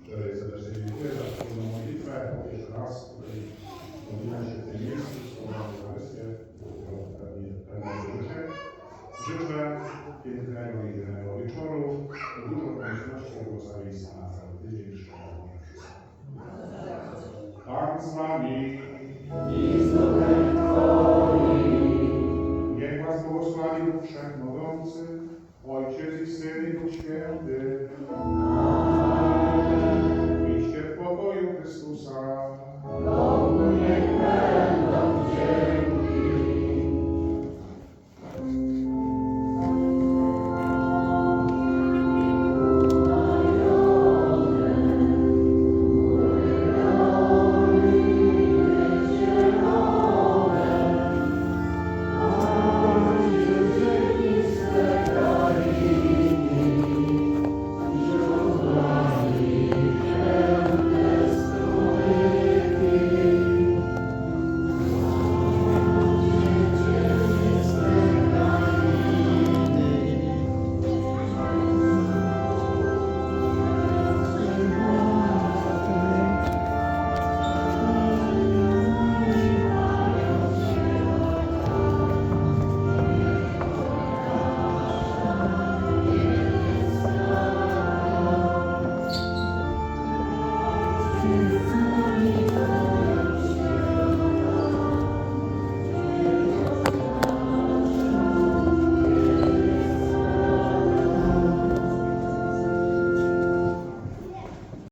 Szczerze serdecznie dziękuję za wspólną modlitwę. Jeszcze raz tutaj modlimy się w tym miejscu, wspólną Eucharystię, pewnego życia. Życzę pięknego i dzielnego wieczoru i dużo pomyślności i błogosławieństwa na cały tydzień. Życzę Pan z wami. Niech was błogosławi Bóg Wszechmogący, Ojciec i Syn i Duch Święty.